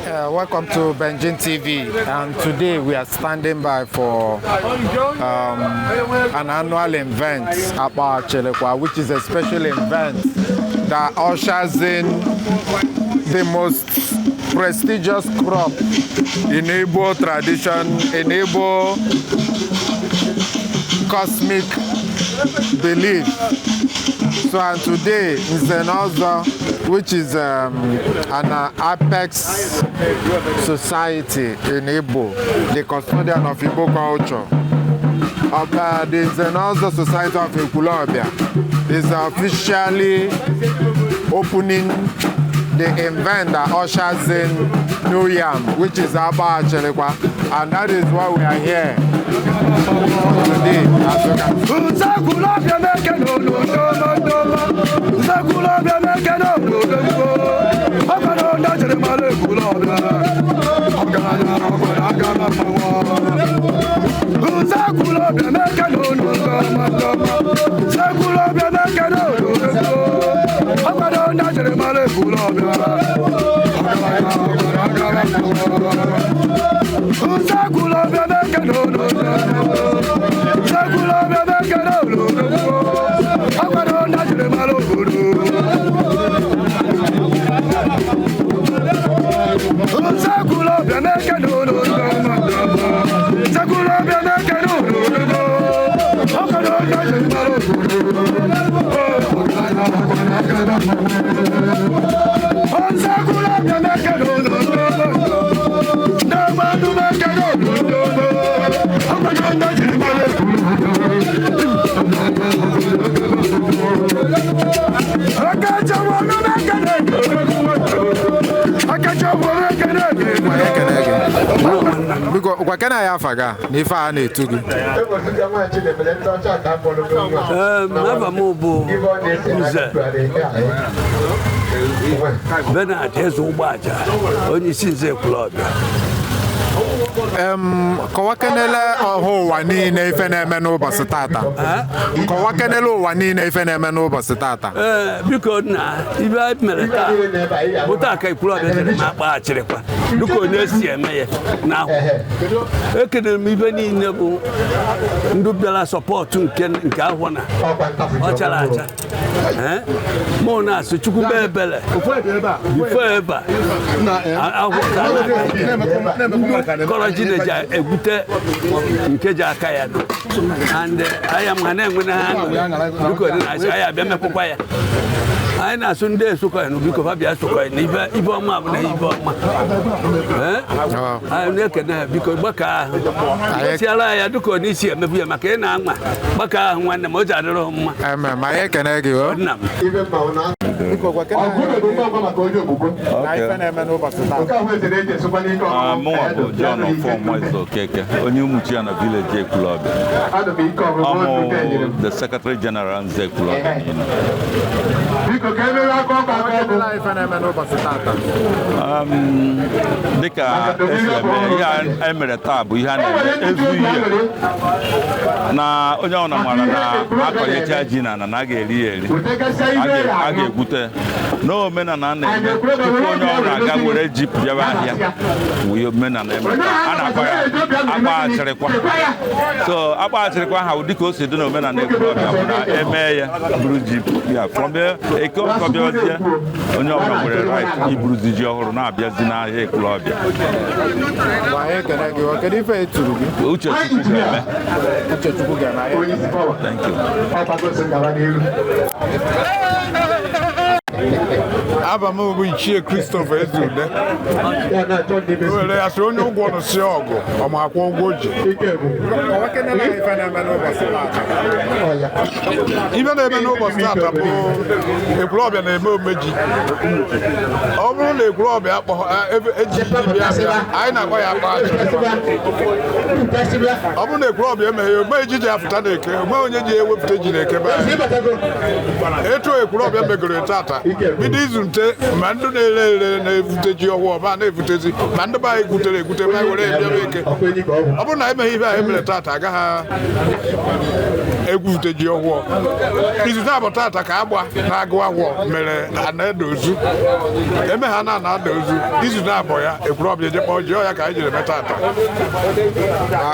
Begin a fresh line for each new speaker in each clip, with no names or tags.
Welcome to Benjin TV, and today we are standing by for an annual event at Chelekwa, which is a special event that ushers in the most prestigious crop in Igbo tradition, in Igbo cosmic belief. So, and today is another, which is an apex society in Igbo, the custodian of Igbo culture. There is another society of Ekulobia. Is officially opening the event that ushers in New Yam, which is Aba Chelekwa, and that is why we are here today. What can I have? If I need to
Bernard has only since a club.
Kawakanela ho wani na ife na-eme n'ụbọchị tata. Kawakanela wani na ife na-eme n'ụbọchị tata.
Biko na ibe mere taa bụta ka ikpuru ọbịa ma akpa achịrịkwa dịka onye si eme ya n'ahụ. Ekenere m ibe niile bụ ndị bịara sọpọtụ nke ahụ na ọ chara acha. Mụ na-asụ Chukwu bụ ebele bifo ebe a Chineke egwute nke ji aka ya and aya m ha na-enwe na ha biko na aya bịa mepụkwa ya anyị na-asụ ndị esokọ ya biko fa bịa sokọ ya na ibe ọma bụ na ibe ọma anyị na-ekene ha biko gbaka ahụ siara ya dịka n'isi emebu ya maka ị na-anwa gbaka ahụ nwanne m o ji adịrọ mma
ma anyị ekene gị
nna m
John Ofo Keke, onye umuchi na village Ekulobia. The Secretary General Ekulobia. Dịka ihe emere taa bụ ihe a na-ezu ihe na onye ọ na-amara na akọnyecha ji na a ga-eri ya eri a ga-egwute n'omenala na-eme tupu onye ọ na-aga were ji bịaba ahịa wee omenala eme a na-akpa ya akpa achịrịkwa so akpa achịrịkwa ha dịka o si dị n'omenala Ekulobia bụ na eme ya buru ji ya from eke ọkọbịazie onye ọbụla nwere right iburuzi ji ọhụrụ na-abịazi n'ahịa Ekulobia. Uche Chukwu ga-eme. Thank you.
Abam bụ Ichie Christopher Ezude. Were ya so onye ụgwọ nụsị ọgụ ọmakwa ụgwọ ji. Ibe na-eme n'ụbọchị tata bụ Ekulobia na-eme omeji. Ọ bụrụ na Ekulobia eji bịa anyị na-akpọ ya akpa achị. Ọ bụrụ na Ekulobia emeghe ome ejiji afụta n'eke ome onye ji ewepụta ji n'eke be anyị. Etu Ekulobia megoro tata bido izu nte na-ebute ma ndị na-ele na-ebute ji ọhụụ ọba na-ebutezi ma ndị be anyị gwutere egwute ma were ebiaba eke ọ bụrụ na emeghị ihe a emere tata agaghị egwute ji ọhụụ izu na-abụ tata ka agba na-agụ agwọ mere ana-ede ozu eme ha na-ada ozu izu na-abụ ya Ekwulọbịa ejekpọ ji ọya ka anyị jiri eme tata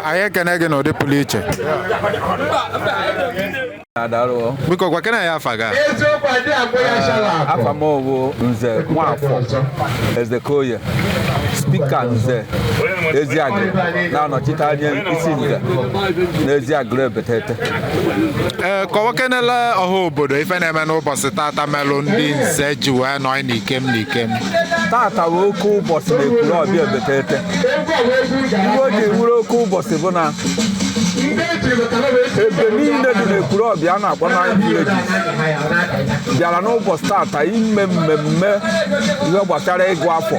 anyị ekene gị n'ụdị pụrụ iche biko gwa kena ya afa ga
afa m bụ Nze Nwafọ Ezekoye spika Nze Eziagụ na-anọchite anya isi Nze na Eziagụ Ebetete.
Kọwakenela ọha obodo ife na-eme n'ụbọchị tata melụ ndị Nze ji wee nọ n'ikem
tata bụ oke ụbọchị na Ekwulọbịa Ebetete. Ihe o ji wuru oke ụbọchị bụ na ebe niile dị n'Ekwulọbịa a na-akpọ na vileji bịara n'ụbọchị tata ime mmemme ihe gbasara ịgụ afọ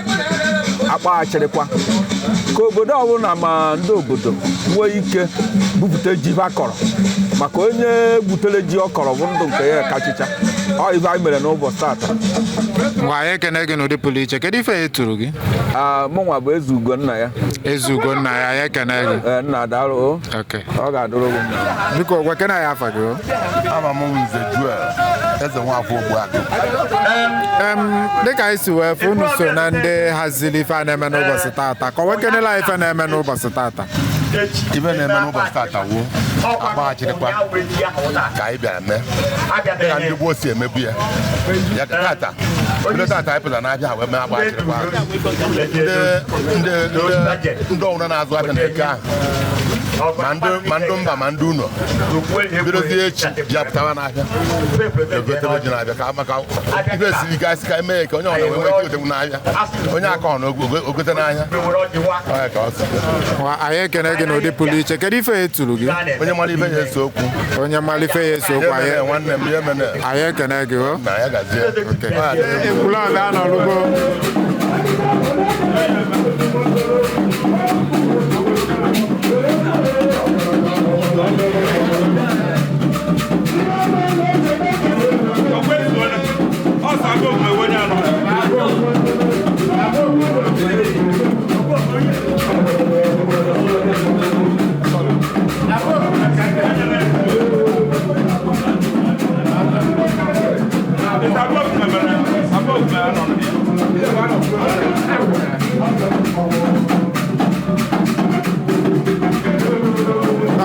akpaghachirikwa ka obodo ọbụla ma ndị obodo nwee ike bupụta ji ha kọrọ maka onye butere ji ọ kọrọ bụ ndụ nke ya kachicha ọ ibe anyị mere n'ụbọchị tata.
Ngwa anyị ekene gị n'ụdị pụrụ iche kedu ife e turu gị?
Mụnwa bụ Ezugo nna ya.
Ezugo nna ya anyị ekene gị.
Nna daalụ ọ ga-adụrụ gị.
Biko gwa kena ya afa gị.
Ama m Nze Joel Eze Nwafọ Ogbuagụ.
Dịka anyị si wee fụ unu so na ndị haziri ife a na-eme n'ụbọchị tata kọwakenela ife na-eme n'ụbọchị tata.
Ife na-eme n'ụbọchị tata wuo agbaghachirikwa ka anyị bịara mee dịka ndị gboo si emebu ya ya tata bido tata anyị pụtara n'abịa wee mee agbaghachirikwa ndị ọhụrụ na-azụ abịa na eke ahụ ma ndị mba ma ndị ụlọ bidozie echi ya pụtawa n'ahịa egotere ji na-abịa ka maka ife siri ike asị ka eme ya ka onye ọbụla wee nwee ike otegwu n'ahịa onye aka ọ na ogote n'ahịa
anyị ekene gị n'ụdị pụrụ iche kedu ife e turu gị?
onye mara ife ya ese okwu
nwanne m anyị ekene gị
na ya gazie
Ekwulọbịa anọlugo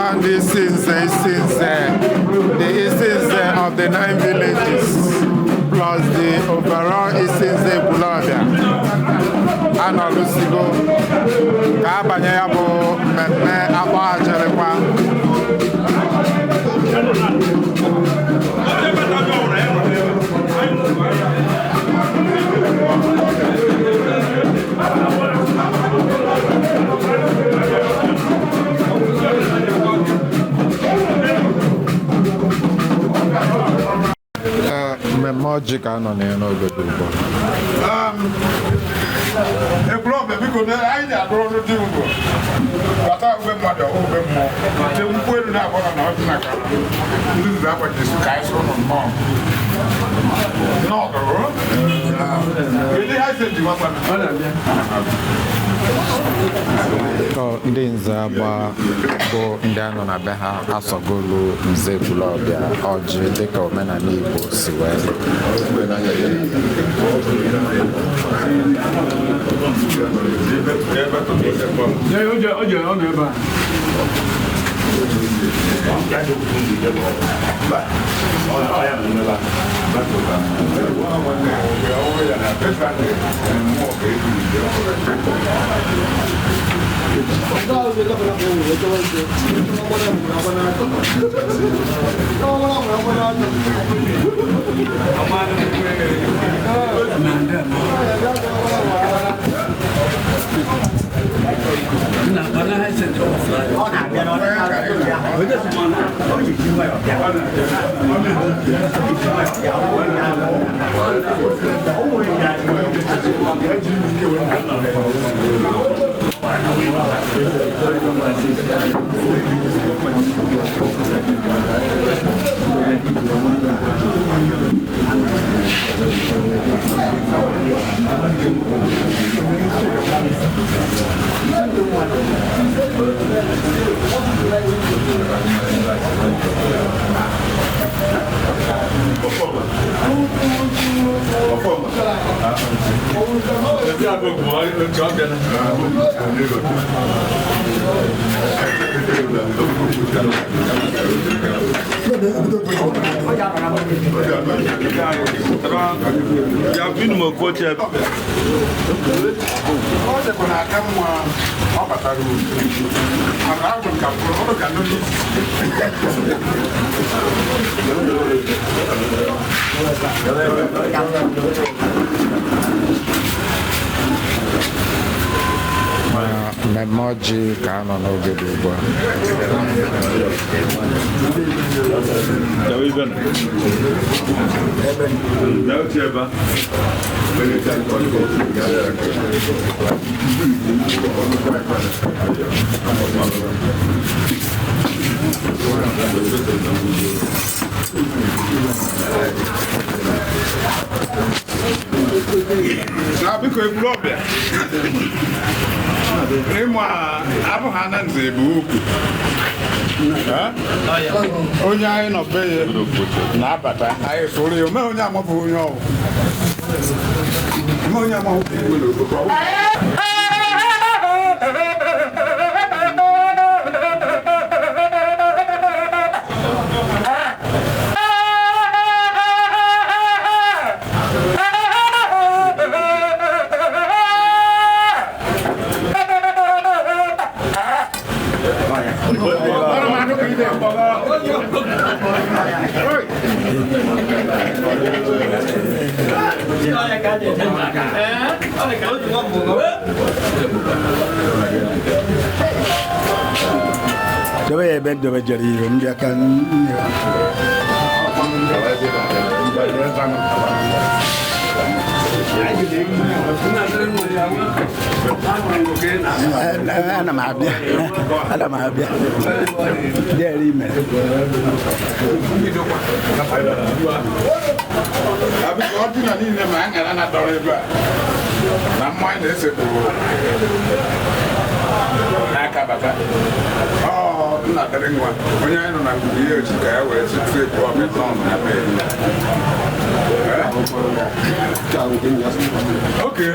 And this is the Isinze of the 9 villages plus the overall Isinze Ekwulọbịa anọlusigo ka abanye ya bụ mmemme akpọghachirikwa mmemme ọjị ka anọ na ya n'obodo ugbu
Ekwulọbịa biko anyị na-adụrụ ọrụ dị ugbo bata ube mmadụ ube mmụọ te nkwụ elu na-agbara na ọdị na ka ndị nze agbajisi ka anyị sụrụ nnọọ n'ọdụrụ ndị ha ise ji nwakwana
ndị Nze agba bụ ndị anọ na be ha asọgolu Nze Ekwulọbịa ọjị dịka omenala Igbo si wee
Ya vinu mo koche.
Oje kuna akamwa ọbataru. Ana ahụ ka pụrụ ka n'olu.
Mmemme ọjị ka a nọ n'oge dị ugbu a.
Biko ekwuru ọbịa ịmụ abụ ha na nze bụ ukwu onye anyị nọ be ya na-abata anyị soro ya ome onye amapụ onye ọwụ onye amapụ
Dove ben dove jarire ndi akan أنا مع أبيع داري ما
Abi ọdún náà ní ilé màá ń gàdá náà dọ̀rọ̀ ibà. Na mmụọ anyị na-ese bụ n'aka bata. Nna dịrị nwa, onye anyị nọ na mgbidi ihe ochi ka ya wee site pụọ metọn na be. Oke,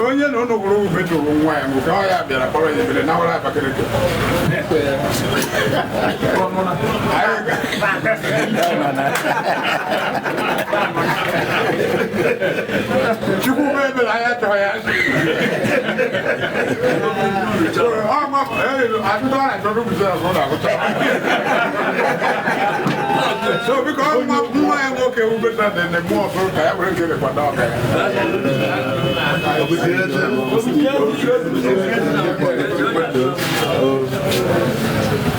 onye na ụnụ gwụrụ metụrụ nwa ya nke ọ ya bịara kpọrọ ya ebele na wara Abakaliki. Chukwu bụ ebele anya chọrọ ya. So because nwa ya nwoke wụ beta dị ndị mmụọ ọzọ ka ya were nkele kwado ọka ya.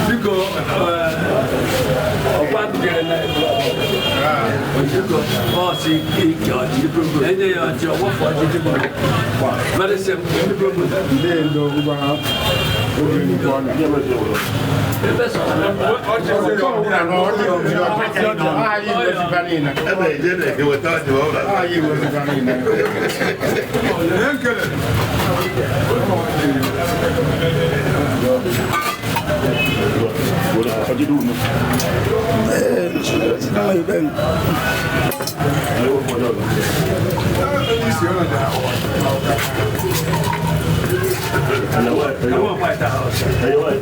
Biko ọkwa dugere na bọọsụ ike ọchị enye ya ọchị ọgbọfọ ọchịchị bụ medicine ebe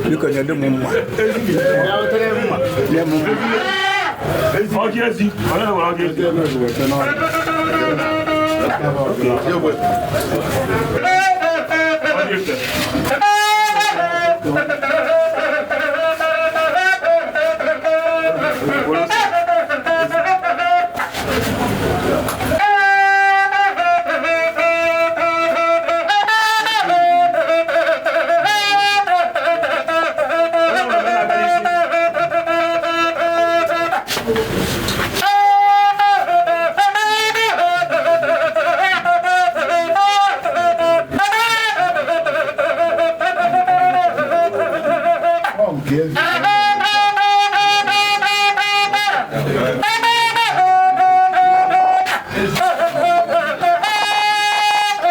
Biko nyede mu mma. Ya mu.
Ogezi, ona wa ogezi.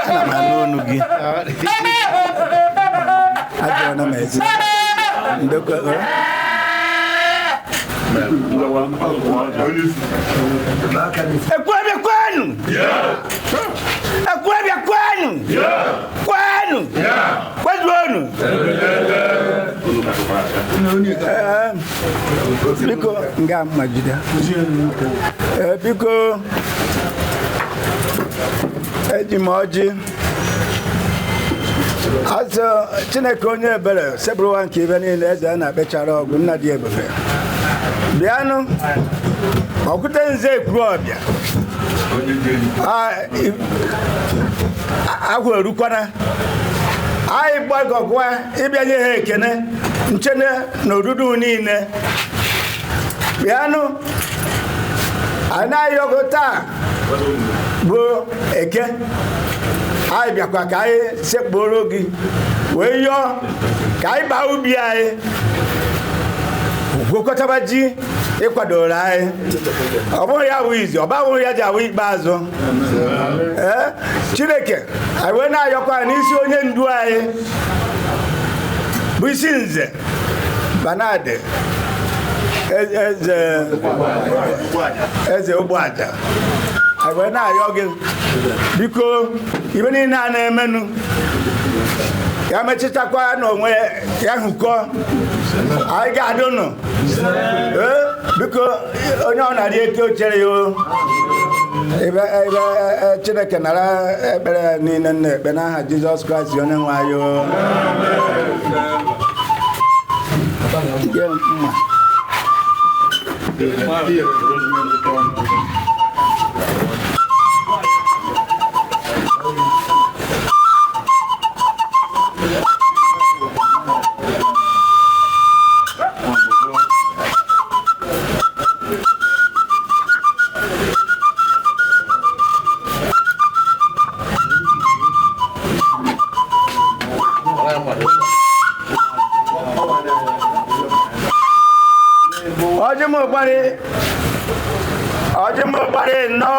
Ana manonu gi. ajọ na mezi ndoko
Ekwabia kwanu Ekwabia kwanu kwanu kwazonu
biko nga majida biko ejimoji azọ Chineke onye ebere sebụrụwa nke ibe niile eze na-akpechara ọgwụ nna dị ebube bịanụ ọkwute nze Ekwulọbịa agwụ erukwana anyị gbagọkwa ịbịanye ha ekene nchene na odudu niile bịanụ anaghị ogo taa bụ eke anyị bịakwa ka anyị sekporo gị wee yọọ ka anyị baa ubi anyị gwokọtaba ji ịkwadoro anyị ọ bụghị ya bụ izi ọ bụghị ya ji awụ ikpeazụ Chineke anyị wee na-ayọkwa n'isi onye ndu anyị bụ isi nze Banadi eze Ogbuaja anyị wee na-ayọ gị biko ibe niile a na-emenụ ya mechitakwa n'onwe ya hụkọ anyị ga-adụnụ biko onye ọ na-arị eke ochere ya ebe Chineke nara ekpere ya niile na-ekpe n'aha Jizọs Kraịst onye nwe anyị Ojimobare no.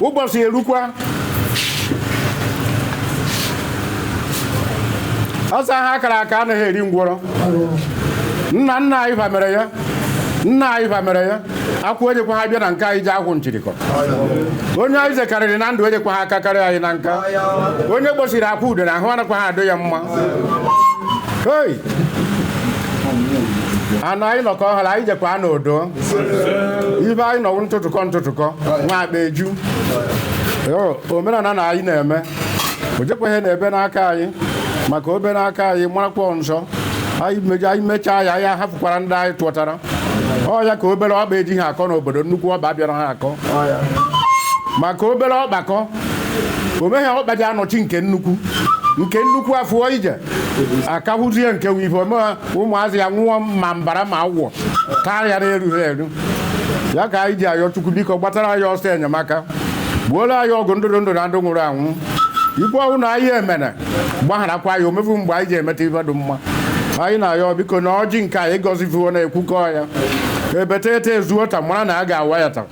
Ụbọchị erukwa ọsọ ha akara aka anaghị eri ngwọrọ nna anyị famere ya akwụ ejekwa ha bịa na nka anyị ji akwụ nchirikọ onye anyị zekarịrị na ndụ ejekwa ha aka karịa anyị na nka onye gbosiri akwa udo na ahụ anakwa ha adụ ya mma hei anụ anyị nọkọ ọhara anyị jekwa ha n'odo ibe anyị nọwụ ntụtụkọ nwa akpa eju omenala na anyị na-eme o jekwaghị na-ebe n'aka anyị maka obe n'aka anyị marakwa nsọ anyị mechaa ya anyị hapụkwara ndị anyị tụọtara ọ ya ka obere ọkpa ejighị akọ n'obodo nnukwu ọba bịara ha akọ maka obere ọkpakọ o meghị ọkpa ji anọchi nke nnukwu afụọ ije akahụzie nke wife ụmụazị ya nwụọ ma mbara ma agwọ taa ya na-erughị eru ya ka anyị ji ayọ Chukwu biko gbatara anyị ọsọ enyemaka gbuola anyị ọgụ ndụ na ndụ nwụrụ anwụ ikwu ọnwụ na anyị emere gbagharakwa ya omefu mgbe anyị ji emeta ife dị mma anyị na-ayọ biko na ọjị nke anyị gọzifuo na-ekwukọ ya ebete ezuo ta mara na a ga-awa ya taa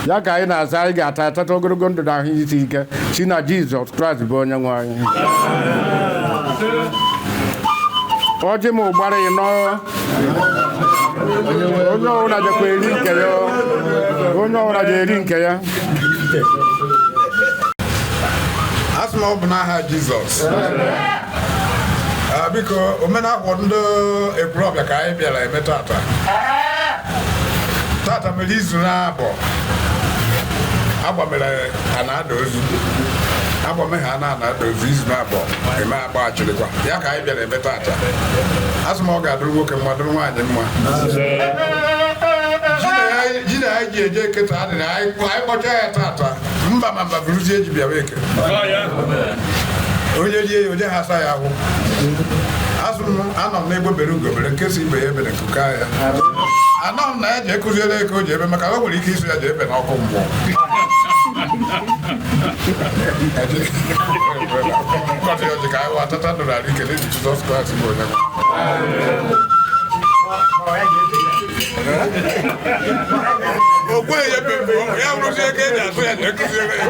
ya ka anyị na-aza anyị ga-ata atata ogologo ndụ na ahụ isi ike si na Jizọs Kraịst bụ onye nwe anyị ọjị m ụgbara ịnọ onye ọbụla jekwa eri nke ya onye ọbụla je eri nke ya
asị m ọ bụ n'aha Jizọs biko omenala ndị Ekwulọbịa ka anyị bịara eme tata mere izu na-abụ agbamere ha na-ada ozu agbame ha na-ada ozu izu na-abụ eme agba achịrịkwa ya ka anyị bịara eme tata asị m ọ ga-adụrụ nwoke mma dụrụ nwaanyị mma ji na anyị ji eje eketa adịrị anyị kpọcha ya tata mba ma mba bụrụzie eji bịawa eke onye rie ya onye ha asa ya ahụ azụ m anọ m n'egbebere ugobere nkesa ibe ya ebere nkuka ya anọ m na ya ji ekụziere eke o ji ebe maka o nwere ike iso ya ji ebe n'ọkụ mmụọ nkọtị ọjị ka anyị wa atata ndụrụ arụ ike n'eji Jizọs Kraịst bụ onye nwe Ogwe ya bebe, ya wụrụ ihe ka eji atụ ya na-ekụziri ya.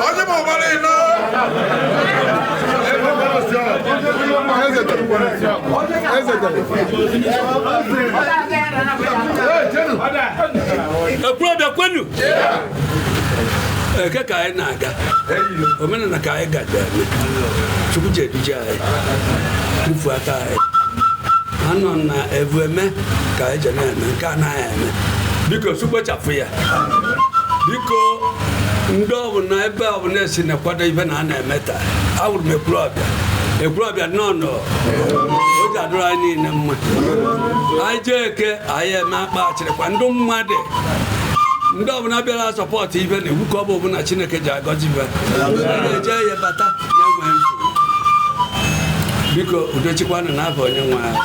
Onye ma ọgbara ịnọ.
Ekwurobe kwenu. Eke ka anyị na-aga. Omenala ka anyị gada eme. Chukwu ji eduje anyị. Tufu aka anyị. Anọ na evueme ka anyị je na-eme nke anaghị eme. Biko sukpochapụ ya. Biko ndị ọbụla ebe ọbụla esi na-ekwado ibe na a na-eme taa. Awụrụ m Ekwurọbịa nọ o ji adụrụ anyị niile mma. Anyị jee eke anyị eme akpa achịrịkwa ndị mmadụ ndị ọbụla bịara sọpọtụ ibe na-egwu ka ọ bụ ọbụla Chineke ji agọzi ibe na-eje ya bata na-enwe nsogbu. Biko udochikwanụ n'afọ onye nwe anyị.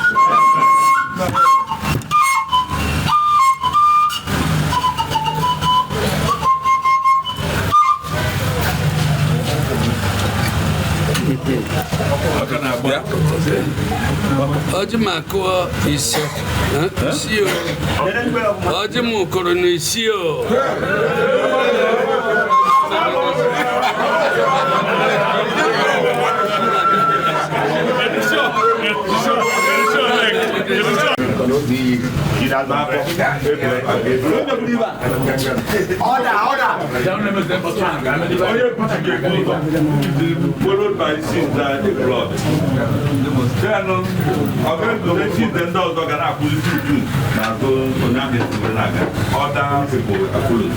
Ọjị m akụọ isi o ọjị m kụrụ n'isi o
Followed by Sister Blood. Then, other people are full of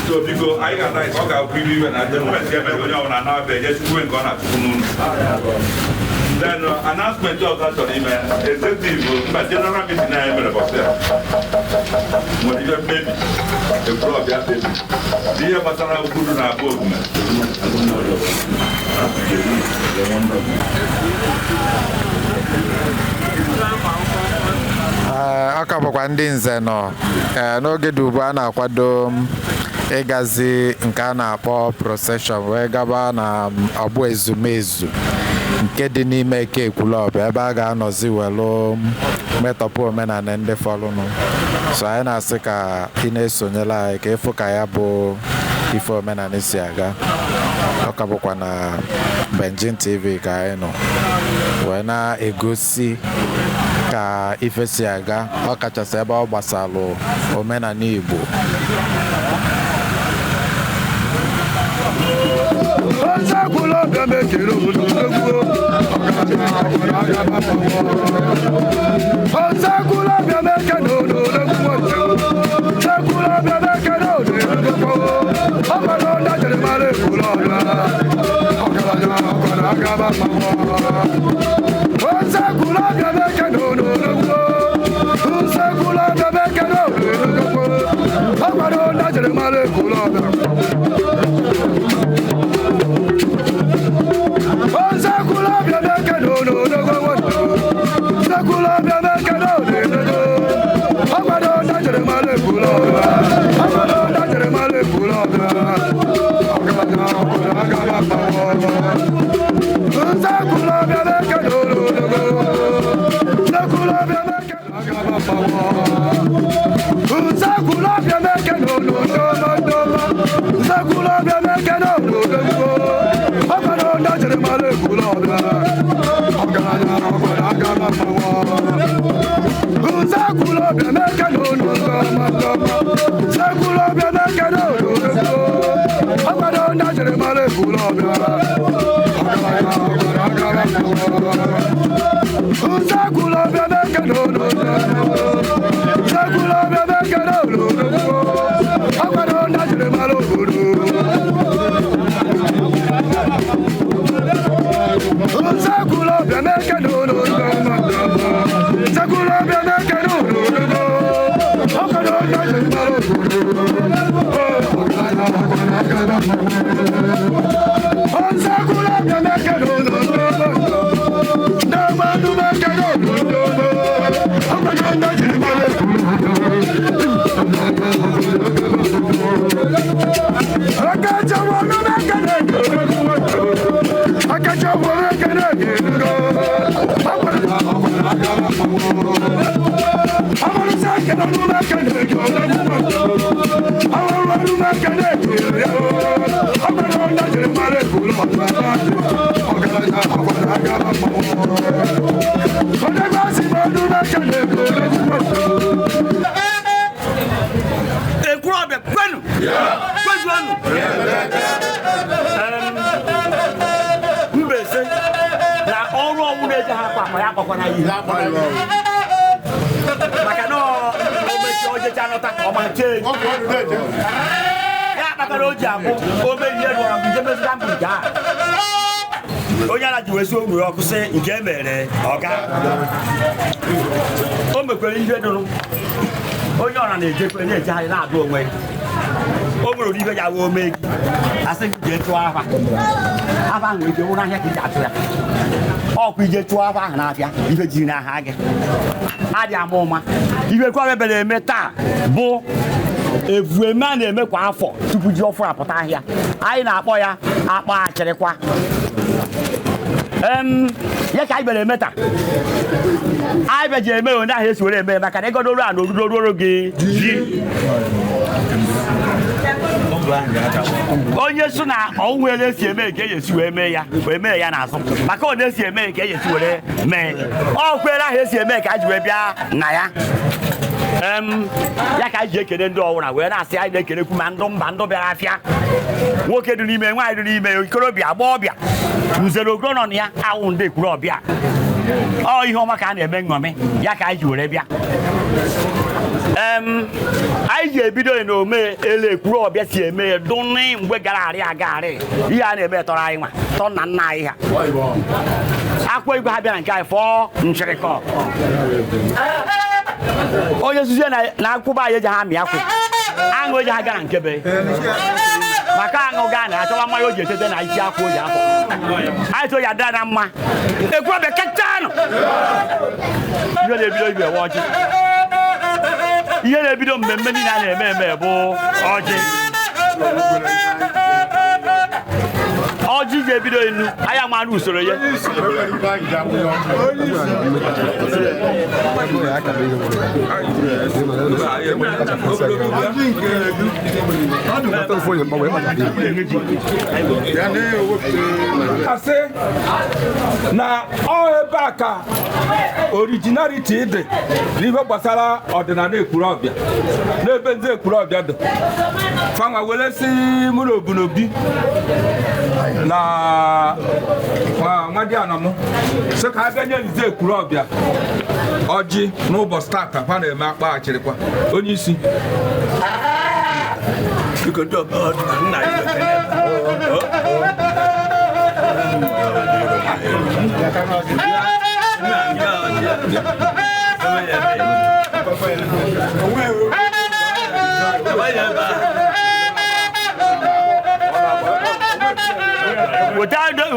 so because I got like okay, and I don't want to get now just going then announcement of that on email executive but general meeting I am about there. What you have baby the problem baby the masana kudu na
aka bụkwa ndị nze nọ n'oge dị ugbu a na-akwado ịgazi nke a na-akpọ procession wee gaba na ọgbụ ezumezu nke dị n'ime Eke Ekwulọbịa ebe a ga-anọzi welu metọpụ omenala ndị fọlụnụ. So anyị na-asị ka ị na-esonyela anyị ka ịfụ ka ya bụ ife omenala si aga. Ọka bụkwa na Benjin TV ka anyị nọ wee na-egosi ka ife si aga, ọ kachasị ebe ọ gbasalụ omenala Igbo.
No
onye ala ji wee si ogbe ọkụ sị nke mere ọga o mekwere ihe dụrụ onye ọra na-ejekwe na-ejegharị na-adụ onwe o nwere ibe ya wee ome gị asị gị jee chụọ afa ahụ ije nwụrụ ahịa ka iji atụ ya ọkwa ije chụọ afa ahụ n'afịa ife jiri n'aha gị adị ama ụma ife kwa mebere eme taa bụ evueme a na-eme kwa afọ tupu ji ọfụrụ apụta ahịa anyị na-akpọ ya akpa achịrịkwa ya ka anyị bere eme taa anyị beji eme onye ahụ esi were eme maka na ịgodoro a na orudoro gị ji onye so na ọnwụ esi eme ka eji esi wee mee ya n'azụ maka ọ na-esi eme ka eji esi were mee ọ kwere ahụ esi eme ka a ji wee bịa na ya ya ka anyị ji ekele ndị ọwụra wee na-asị anyị na-ekelekwu ma ndụ mba ndụ bịara afịa nwoke dị n'ime nwaanyị dị n'ime ikorobịa agbọghọbịa nzere ogoro nọ na ya awụ ndị ekwurọbịa ọ ihe ọma ka a na-eme nṅomi ya ka anyị ji were bịa anyị ji ebido na ome ele ekwurọbịa si eme ya dụnị mgbe gara arị agarị ihe a na-eme tọrọ anyị nwa tọ nna nna anyị ha akwa igwe ha bịara nke anyị fọọ nchịrịkọ onye suzie na akwụba anyị eji ha amị akwụ aṅụ eji ha gara nke be maka aṅụ gaa na achọwa mmanya o ji etete na isi akwụ o ji afọ anyị tụ ya dara na mma ekwurọbịa kachanụ ihe na-ebido ibe ewe ọjị ihe na-ebido mmemme niile a na-eme eme bụ ọjị ọjị ga-ebido enu anya mara usoro ya
asị na ọ ebe a ka originality dị n'ihe gbasara ọdịnala Ekwurọbịa n'ebe ndị Ekwurọbịa dị fanwa were si mụ na obunobi na nwadiana m sị ka a bịa nye ndị Ekwurọbịa ọjị n'ụbọchị tata fa na-eme akpa achịrịkwa onye isi
Without don't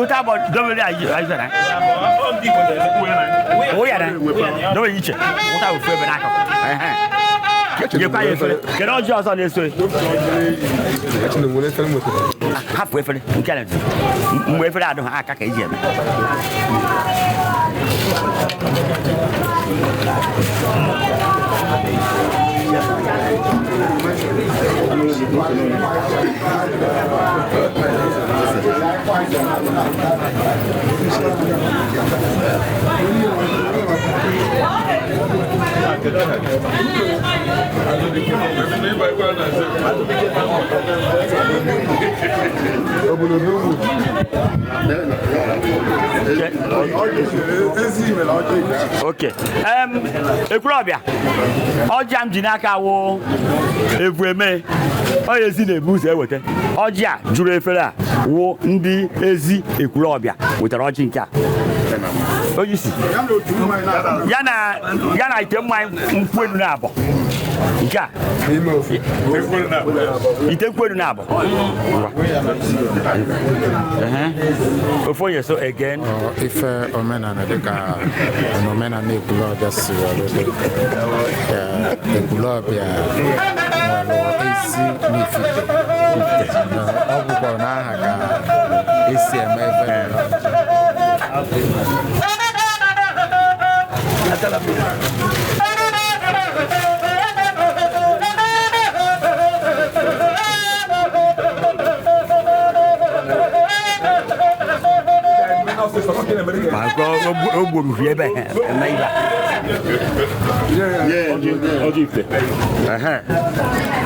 Okay. Ekwurọbịa ọjị m ji n'aka wụ evueme onye ezi na-ebu ụzọ eweta ọjị a jụrụ efere a wụ ndị ezi Ekwurọbịa wetara ọjị nke a onye isi ya na ite mmanya nkwụ elu na abụọ nke a ite nkwụ elu na abụọ ofu onye so again
ife omenala dịka omenala Ekwurọbịa si were Ekwurọbịa nwere ezi n'Ifite ọ bụkwa n'aha ka esi eme efere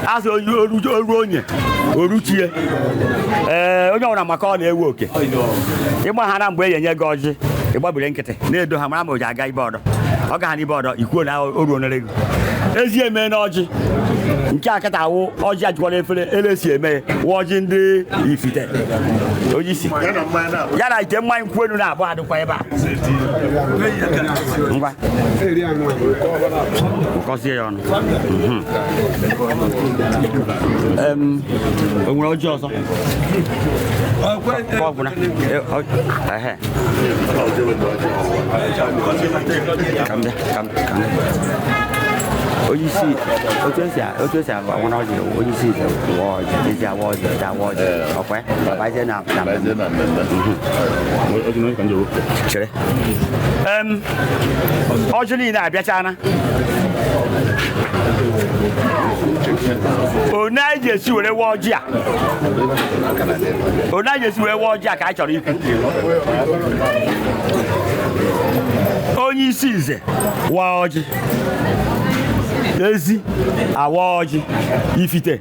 Azụ oru onye oruchie onye ọbụla maka ọ na-ewu oke ịgba ha na mgbe e enye gị ọjị ịgbabiri nkịtị na-edo ha mara ma o ji aga ibe ọdọ ọ ga ha n'ibe ọdọ ikwuo na o ruo nere gị ezi eme na ọjị nke akịta awụ ọjị ajụkwara efere elesi eme wụ ọjị ndị Ifite onye isi ya na ite mmanya nkwụ elu na-abụ adịkwa ebe a ngwa kọzie ya ọnụ o nwere ọjị ọzọ ọgwụna onye isi otu esi agwa nwa ọjị onye isi wa ọjị ezi awa ọjị ezi awa ọjị ọkwa ọbazie na chere ọjị niile abịachana onye anyị ji esi were wa ọjị a onye anyị ji esi were wa ọjị a ka anyị chọrọ ikwu onye isi nze wa ọjị ezi awa ọjị Ifite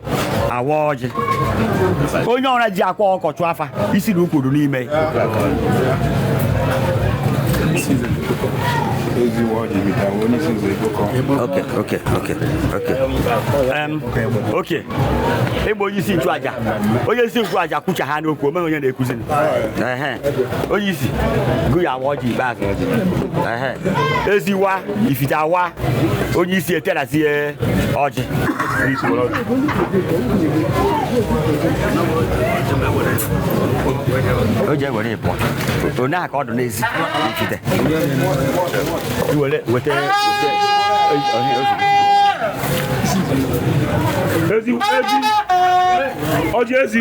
awa ọjị onye ọra ji akwa ọkọchụ afa isi na ukwuru n'ime oke ịgba onye isi nchụaja kwucha ha n'okwu omeghe onye na-ekuzi onye isi gụ ya awa ọjị ikpeazụ eziwa Ifite awa onye isi eterazie ọjị o ji ewere ịpụọ onye a ka ọ dụ n'ezi Ifite weta
ọjị ezi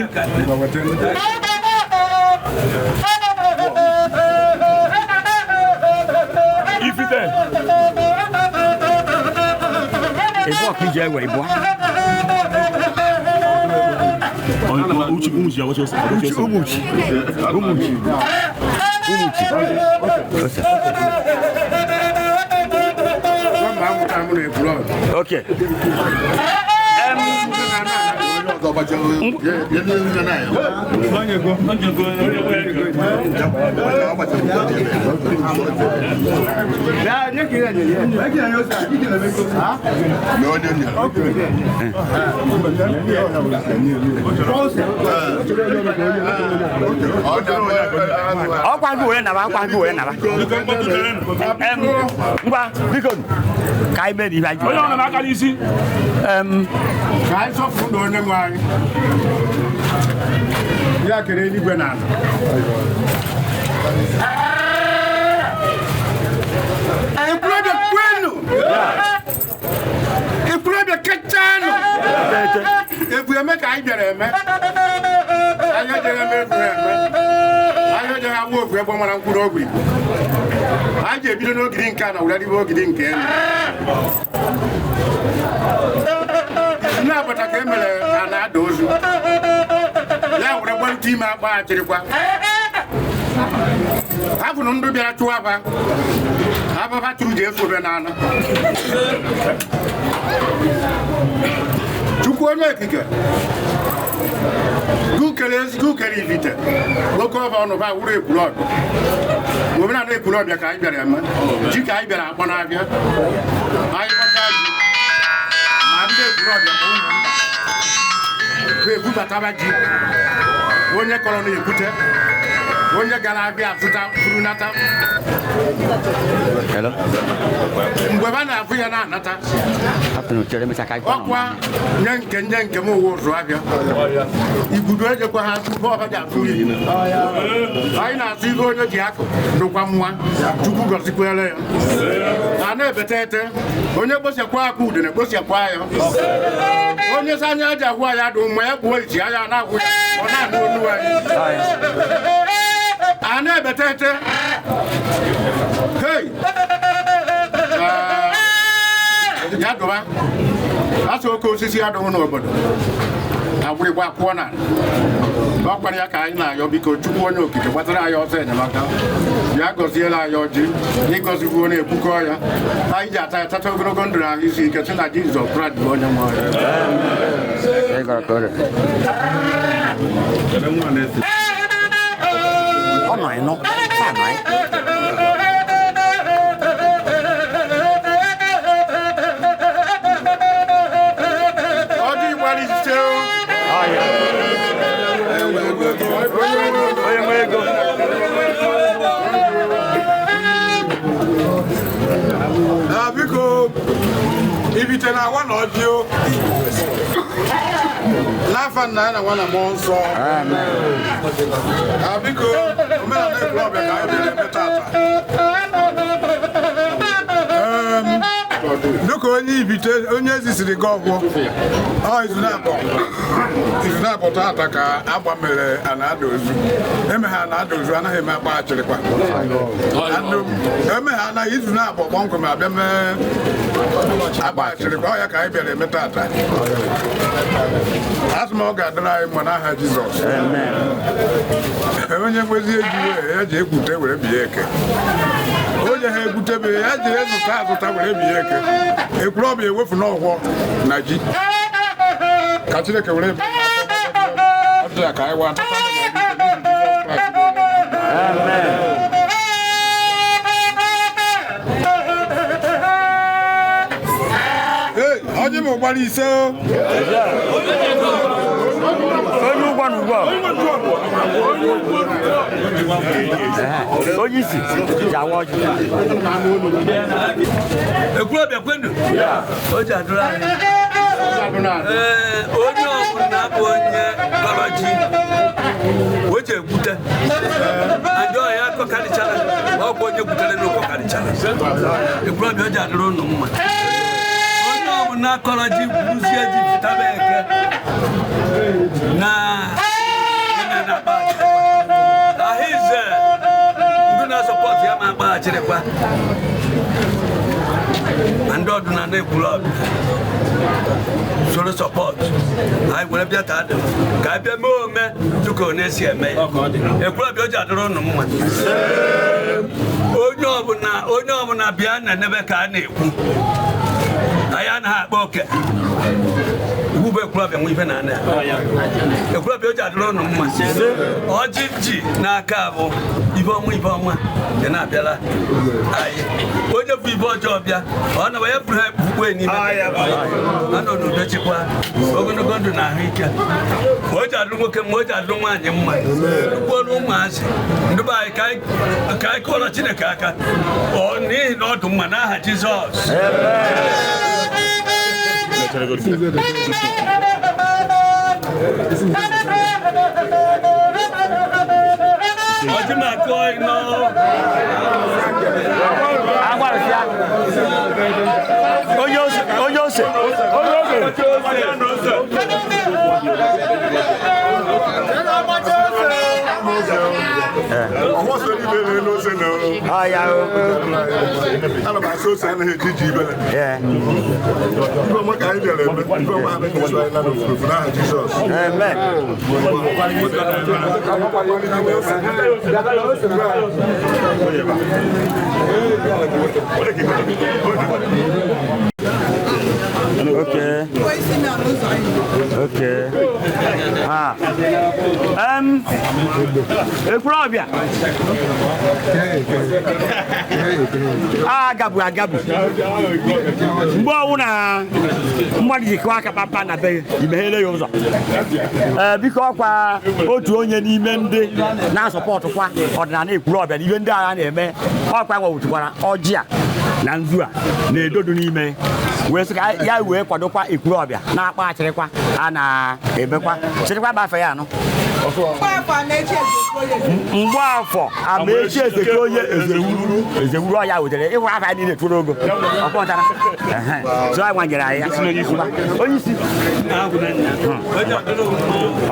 Ifite
ịbụọ ka iji ewe ịbụọ okay
ya kere eluigwe na ala ekwurebe kwenu ekwurebe kechanu egwu eme ka anyị bịara eme anyị ejeghị eme egwu eme anyị ejeghị agwa ofu egbe mara mkpụrụ ogwu igbo anyị ji ebido n'ogidi nke a na wuradibe ogidi nke elu nne agbata ka e mere a na-ada ozu ya were gbarụta ime akpaghachirikwa ha fụrụ ndụ bịara chụwa abafa chụrụ ji efobe n'ala Chukwu onye ekike gukere Ifite nwoke ọba ọnụ ba wuru Ekwulọbịa omenala Ekwulọbịa ka anyị bịara eme ji ka anyị bịara akpọ n'abịa anyị kpọta ji ma ndị Ekwulọbịa ma ụmụnna ebubataba ji onye kọrọ na-ekwute onye gara abịa azụta furunata mgbe ba na-afụ ya na-anata ọkwa nye nke m ụwa ụzụ abịa igudu ejekwa ha tupu ọba ji atụ iyi anyị na-atụ ihe onye ji akụ dụkwa nwa Chukwu gọzikwere ya a na-ebete ete onye kposekwa aka ude na-ekposekwa ya onye si anya aja agwụ ya dị mma ya gbuo iji anya na-agwụ ya ọ na-anụ olu anyị ana betete hey ya doba aso ko osisi adọ n'obodo agbụrụ gba akwụọ na ọkpara ya ka anyị na-ayọ biko Chukwu onye okike gbatara anyị ọsọ enyemaka ya gọziela anyị ọjị ịgọzivuo na-ekwukọ ya anyị ji ata ya tata ogologo ndụ na ahụ isi ike sị na Jizọs Kraịst bụ onye nwe
ọ nọ ịnọ
biko ibite na awa na ọjị n'afọ nna na nwa na mmụọ nsọ biko omenala ekwulọbịa ka anyị bịara eme tata dịka onye ibite onye ezisiri gị ọgwụ izu na-abụ tata ka agba mere ana-ada ozu eme ha ana-ada ozu anaghị eme akpa achịrịkwa eme ha anaghị izu na-abụ kpọmkwem abịa mee agba achịrịkwa ọ ya ka anyị bịara eme tata asị m ọ ga-adịrị anyị mma n'aha Jizọs onye nwezi eji ya ji ekwute were biya eke onye ha egwutebe ya ji ezụta azụta were biya eke ekwulọbịa ewefu n'ọgwọ na ji ka Chineke were ya ka anyị wa ọjị m ụgbara ise
onye ụgwọ na ugbu onye isi jawa ọjị
ekwulọbịa kwenu o ji adụrụ anyị onye ọbụla bụ onye kọrọ ji o ji egwute ndị ọhịa akọkarịchara ọkwa onye gwutere n'ụkọkarịchara ekwulọbịa o ji adụrụ ụnụ mma onye ọbụla kọrọ ji gwuruzie ji pụtaba eke na ahịze ndị na-asọpọtụ ya ma akpaghachirikwa na ndị ọdịnala ekwulọbịa soro sọpọtụ anyị were bịa taa dị ka anyị bịa mee ome dịka ọ na-esi eme ya ekwulọbịa o ji adịrị ụnụ mma onye ọbụla bịa na n'ebe ka a na-ekwu anyị anaghị akpa oke iwu bụ ekwulọbịa nwe ife na ana ekwulọbịa o ji adịrị ụnụ mma ọjị ji n'aka bụ ibe ọma dị na-abịala anyị onye bụ ibe ọjọọ bịa ọ na ya bụrụ ha ekpukpe n'ime anọ n'udo chikwa ogologo ndụ na ahụike o ji adịrị nwoke mma o ji adịrị nwaanyị mma ugboolu ụmụazị ndị be anyị ka anyị kụọrọ Chineke aka n'ihi na ọ dị mma n'aha Jizọs ọjị na-akụ ịnọ
onye ose ekwulọbịa agabu mgbe ọnwụ na mmadụ jikwa aka papa na be imeghere ya ụzọ biko ọkwa otu onye n'ime ndị na-asọpọtụkwa ọdịnala ekwulọbịa na ihe ndị agha na-eme ọkwa nwewụtụkwara ọjị a na nzu a na-edodu n'ime wee sị ka ya wee kwadokwa ekwulọbịa na-akpa achịrịkwa a na-emekwa chịrịkwa bafe ya anọ Mgbafọ Amaechi Ezekoye ezewuru ọya wetere ịhụ afa niile toro ogo ọkpọtara so anyị nwanyere anyị onye isi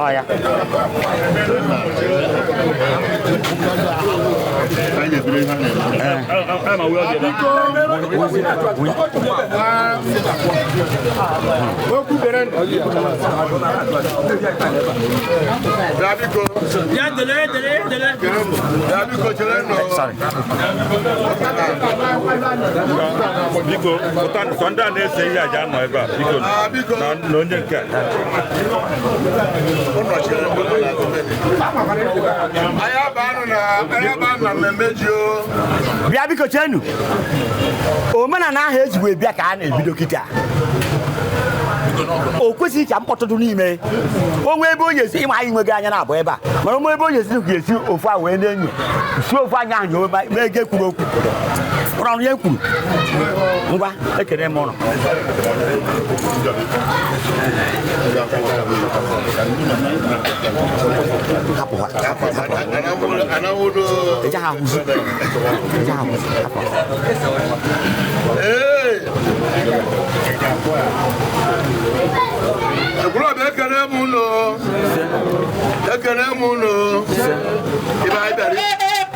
ọya
biko sọnde a na-ese ihe aja nọ ebe a biko na onye nke
bịa biko chenu omenala ahụ ezigbo bịa ka a na-ebido kịta o kwesịghị ka mkpọtụtụ n'ime onwe ebe onye esi ịma anyị nweghị anya na-abụ ebe a mana onwe ebe onye esi ga-esi ofu a wee na-enyo si ofu anya ahụ mee ego ekwuru okwu ụrụ ọrụ ya kwuru ngwa ekele m ụlọ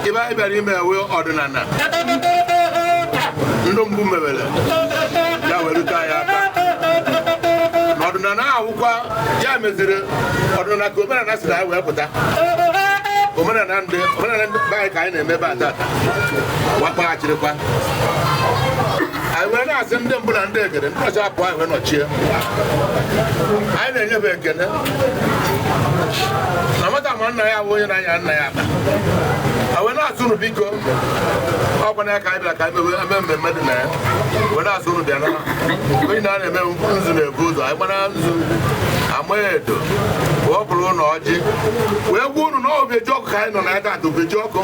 ibe anyị bịara ime ewe ọdịnala ndị mbụ mebere ya werute anyị aka n'ọdịnala ahụkwa ya meziri ọdịnala ka omenala si anyị wee pụta omenala ndị be anyị ka anyị na-eme ebe a tata wakpaghachirikwa anyị wee na-asị ndị mbụ na ndị egede ndị ọcha apụ anyị wee nọchie anyị na-enyefe ekene na nwata ma nna ya bụ onye na-anya nna ya akpa wee na-asụ unu biko ọkwa na ya ka anyị bịara ka anyị eme mmemme dị na ya wee na-asụ unu bịa na onye na-eme nzu na-ebu ụzọ anyị gbara nzu ama edo wee bụrụ ụlọ ọjị wee gwa unu na obeji ọkụ ka anyị nọ na ya tata obeji ọkụ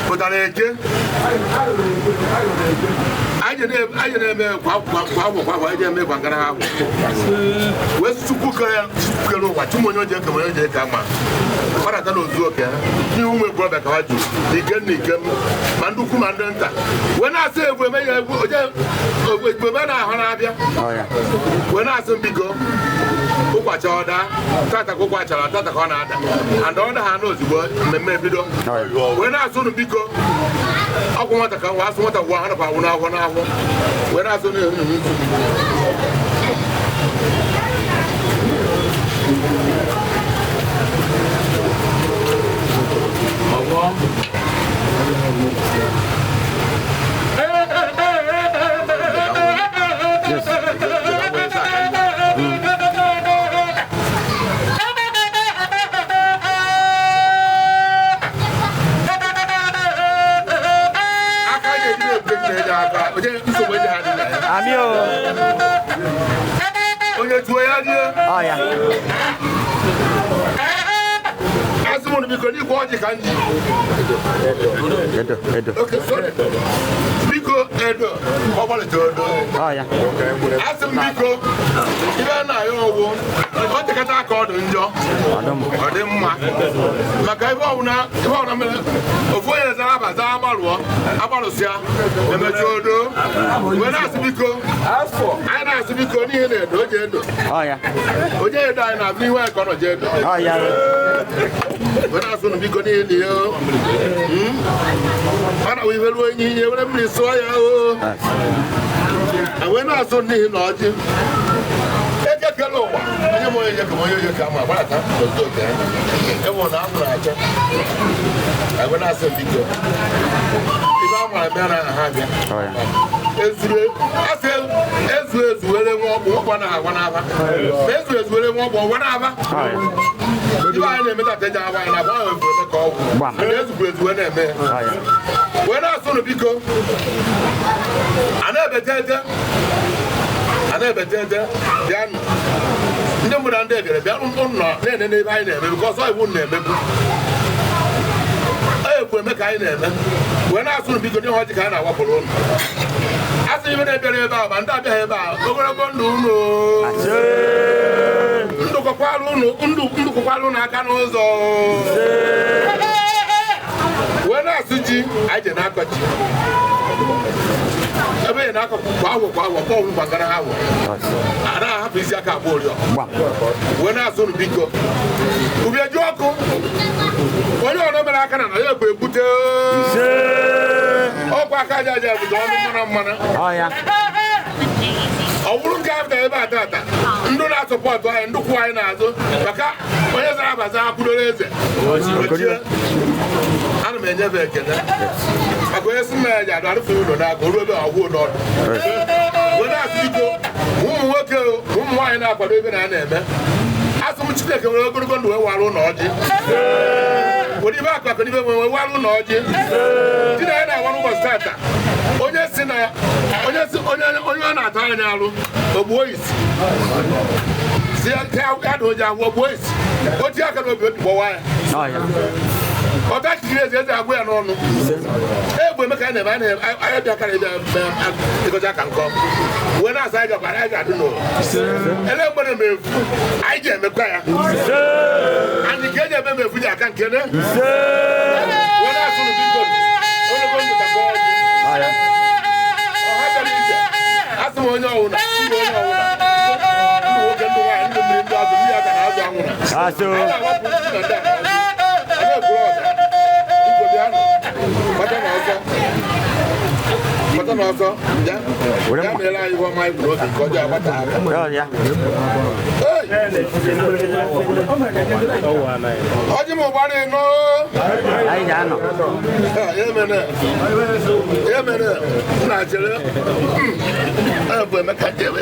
pụtara eke anyị na-eme kwa agwụ anyị na-eme kwa ngara ahụ wee chukwu kere ụwa chụmụ onye oje eke onye oje eke ma kparata na ozu oke ihe ụmụ ekwurọbịa ka ha juru ike na ike ma ndị ukwu ma ndị nta wee na-asị egwu eme ya egwu ebe na-ahụ na-abịa wee na-asị mbiko ụkwacha ọda tata ka ụkwachara tata ka ọ na-ada and ọ da ha n'ozugbo mmemme ebido wee na-asụ unu biko ọkwụ nwata ka nwa asụ nwata gwa ha napụ ahụ n'ahụ n'ahụ wee na-asụ onye tuo ya die asị m biko n'ikwe ọjị ka nji biko edo ọgbalịta odo asị m biko ibe na-ayọ ọgwụ ọ dịkata aka ọdụ njọ ọ dị mma maka ebe ọbụla mere ofu onye zara abaza agbalụsịa emechi odo wee na-asị biko anyị na-asị biko n'ihe na-edo oje edo onye edo anyị na-abụ iwe ka ọ nọ je edo wee na-asụ nụ biko n'ihe na ihe ọ na iwe ruo onye ihe were mmiri sụọ ya wee na-asụ n'ihi na ọjị ekekele ụwa onye m onye ka onye onye ka ma gbarata ozu oke enwe na amụrụ acha wee na-asụ biko ibe a mara bịa na ha bịa ezu were nwa ọgwụ ụkwa na agwa n'aba ma ezu were nwa ọgwụ ọgwa n'aba ibe anyị na-emeta teja agwa anyị na-agba ahụ eme ka ọgwụ mana ezukwu ezu wee na-eme wee na-asụ nụ biko a na-ebete ete bịanụ ndị mbụ na ndị egere bịanụ nọ na-ene n'ebe anyị na-eme biko ọsọ iwu na-emebu ekwu eme ka anyị na-eme wee na-asụ nụ biko ndị ọjị ka a na-awapụrụ ụnụ asị ibe na-ebịara ebe a ma ndị abịaghị ebe a ogologo ndụ unu ndụkọ kọkwalụ ndụ kọkwalụ n'aka n'ụzọ wee na-asụ ji anyị je na-akọ ji ebe ị na-akọ kwa awọ kpọọ gbagara ha awọ ada ahapụ isi aka abụọ oriọ wee na-asụ nụ biko ubi eju ọkụ onye ọrụ mere aka na ya bụ egbute ọkwa aka aja aja ebudo ọnụ mmanụ ọ bụrụ nke afta ebe a tata ndụ na-asọpọtụ anyị ndụkwụ anyị n'azụ maka onye zara abaza akwụdoro eze ana m enyefe ekele maka onye si mmanya ji adụ arụfe ụlọ n'aka oru ebe ọgwụ n'ọdụ wee na-asụ iko ụmụ nwoke ụmụ nwaanyị na-akwado ebe na a na-eme asụ m Chineke nwere ogologo ndụ wee warụ ụlọ ọjị were ibe akụ ibe wee warụ ụlọ ọjị di na ya na-awarụ ụbọchị tata onye ọ na-atụ anya alụ ogbuo isi si ada oji agwụ ogbuo isi o ji aka n'obi obi gbọwa ya ọta chikiri eze agwụ ya n'ọnụ egbe eme ka anyị na-eme anya bịa kara ịgọcha aka nkọ wee na-asa anyị gakwara anyị ga-adị n'ụlọ ele mgbere m efu anyị ji emekwa ya anyị ka eji eme m efu ji aka nke ne wee na-asụ n'ụdị onogo ndụ ka kọọ asị m onye ọwụna ndị onye ọwụna ndụ nwoke ndụ nwaanyị ndụ mmiri ndụ azụ mmiri aka na azụ anwụna Mata na ọsọ ya mere anyị iwe ọma igwu n'oge nke ọjọọ agbata aka ọjị m ụgbara ịnụ ya mere nna chere bụ Emeka chere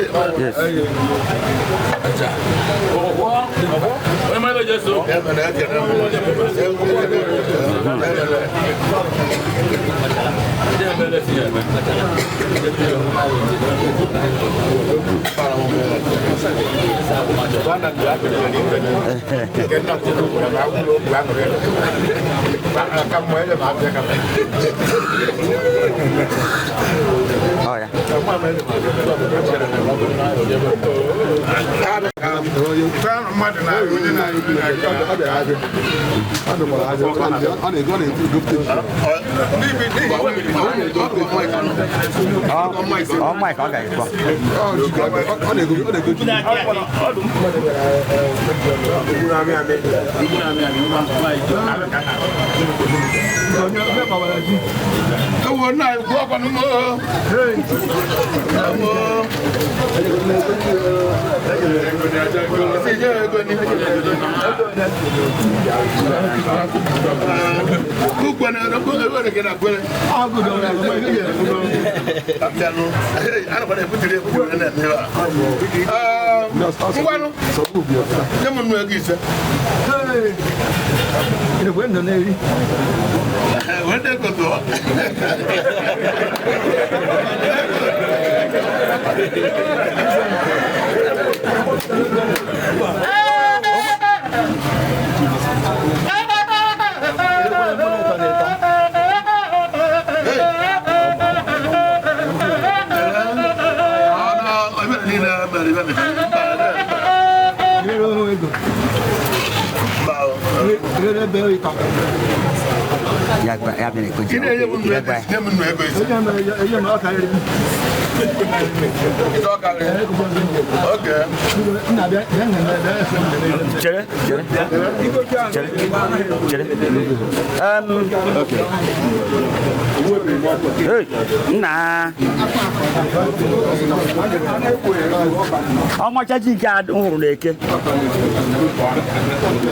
ọmachachi nke a hụrụ n'eke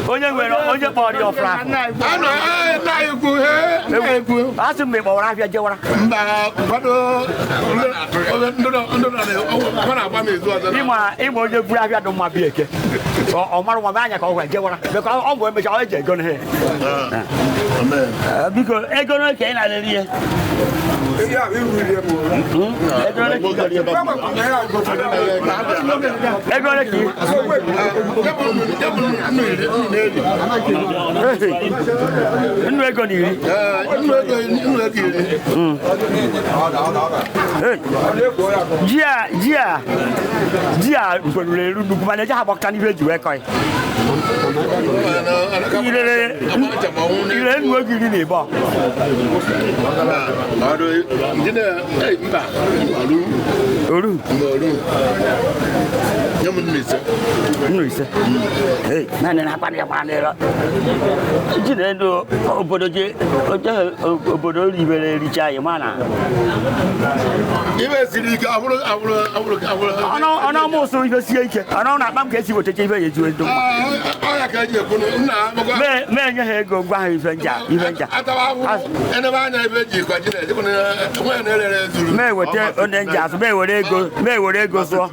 onye nwere onye kpọrọ ya ọfụrụ asị mgbe gbawara afịa jewara ịma onye buru afịa dị mma bịa eke ọ mara nwa anya ka ọ gwara jewara maka ọ bụ emecha ọ eji ego na biko ego na ka ị na-alere ihe Dia boleh lu mana aja habakan dia juga koi. Ile nu giri ni ba.
Aduh, ini mbak.
Oru.
Nyamun nisa.
Nisa. Mana nak apa dia lah. Jadi tu obodo libere dicai mana?
Ibe sini ke aburo.
Ana mo so ibe si ike. Ana na pam ke si wo tete ibe ye ju ndo.
Aya ka je kono na mo ga.
Me nya he go gwa ibe nja.
Atawa hu. Ene ba nya ibe ji kwa jine. Kono mo na lele zuru.
Me wote one nja so me wore ego so.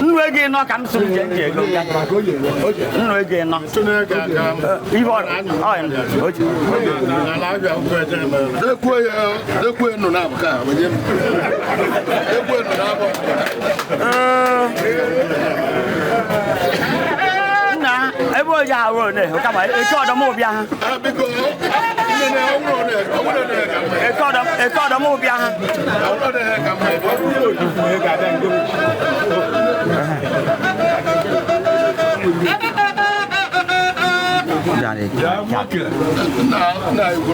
Nwege no kan so je go ga. Nwege no. Ibo oji.
Na la ja ko je me. De ko no na ka. De ko no na ba.
Na ebo ja ro ne o ka ma e ko do mo bia ha.
Biko. Ni ne o ne ka.
E ko do mo bia ha.
O ne ka ma. O ga da ngo.
Jadi.
Na go.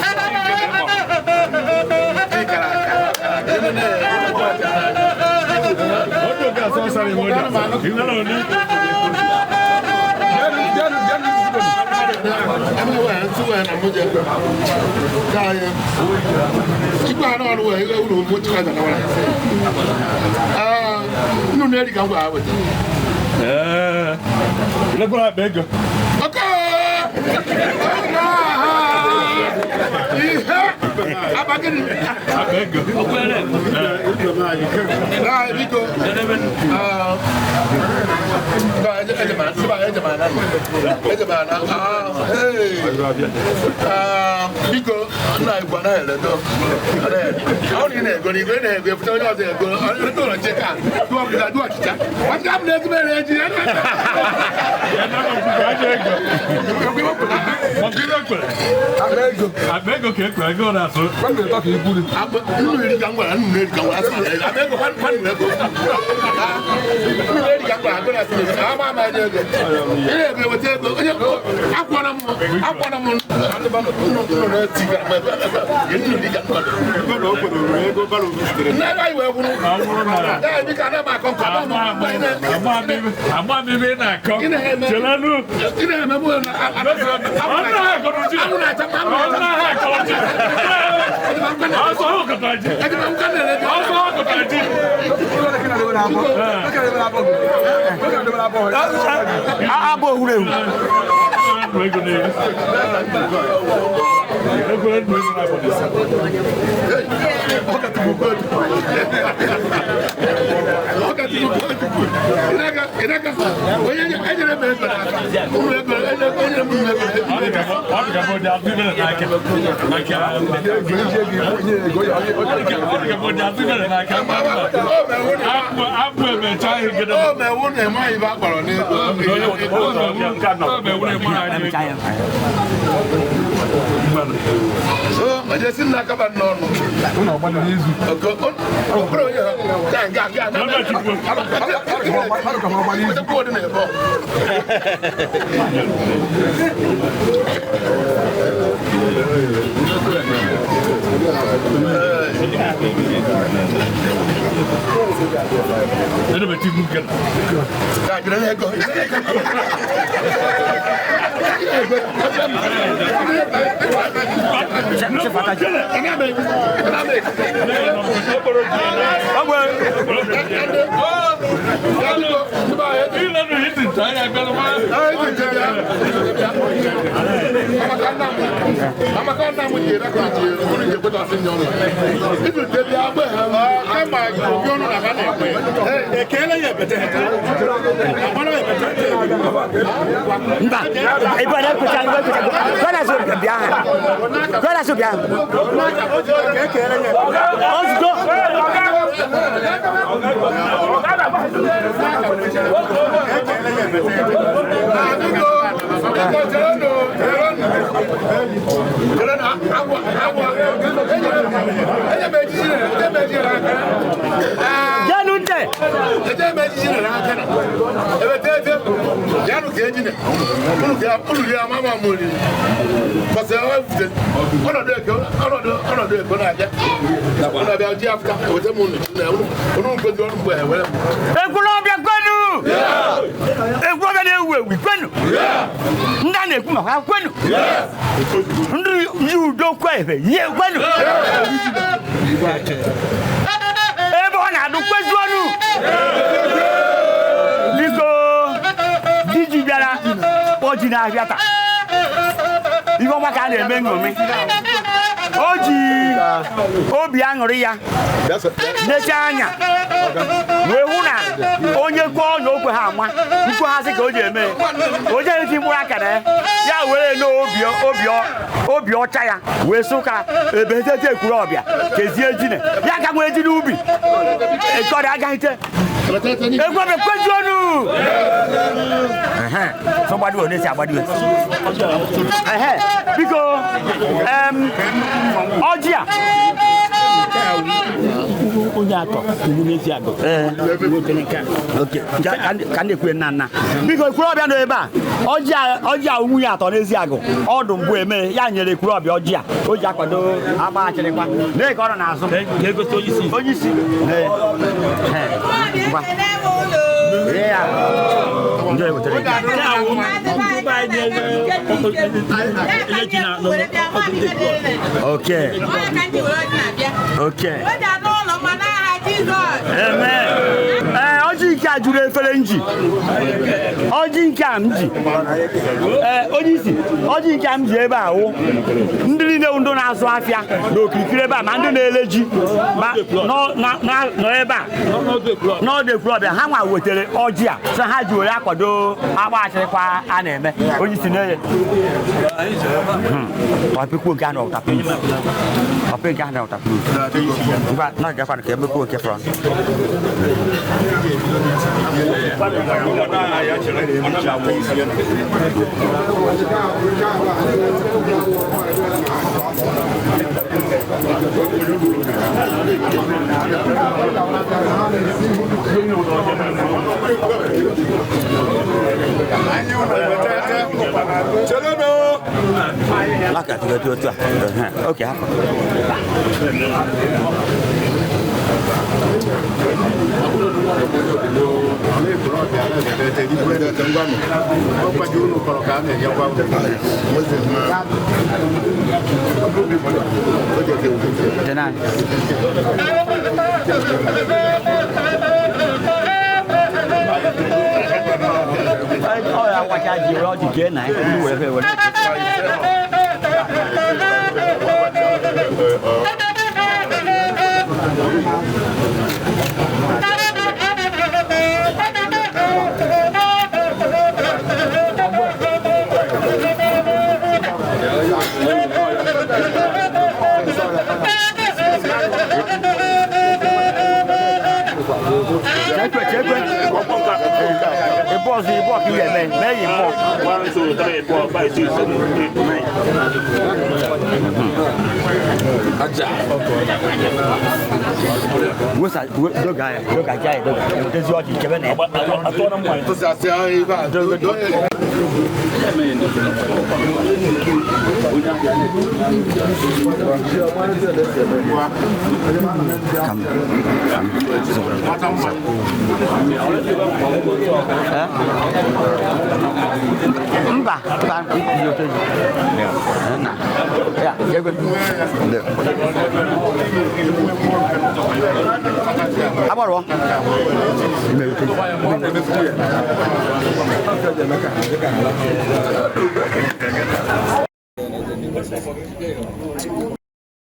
Abego que é agora só.
Quando toca em puro. Não ele gangwa, não ele gangwa. Abego quando ele go. Não ele gangwa agora assim. Ah mama ele. Ele é o tempo. Agora mo. Não tiga. Ele não liga quando. Go balo. Não vai o buro. É, me cara ma com cada
Ama bebe na ko. Jelanu.
Ina me mo na.
Somebody will say about you. Because Ogia. Okay. Can they quit Nana? Because Krobia no eba. Ogia umuya to Neziago. Odum bueme, Yanya Krobia Ogia. Ogia Kodo, Aba Chelekwa. They got an answer. They go to you see. Yeah. Enjoy with Okay. Okay. Amen. Oji ka jure ferenji. Oji ka mji. Oji ka mji ebe a wo. Ndị ne ndo na azu afia do kirikire ebe a ma ndị na-eleji ma no ebe a. No the club ha nwa wetere oji a. So ha ji were akwado agba achịkwa a na-eme. Onye si na Papiku ga na utapu. Papiku ga na utapu. Ba na ga fa ke me ko ke fra. Okay.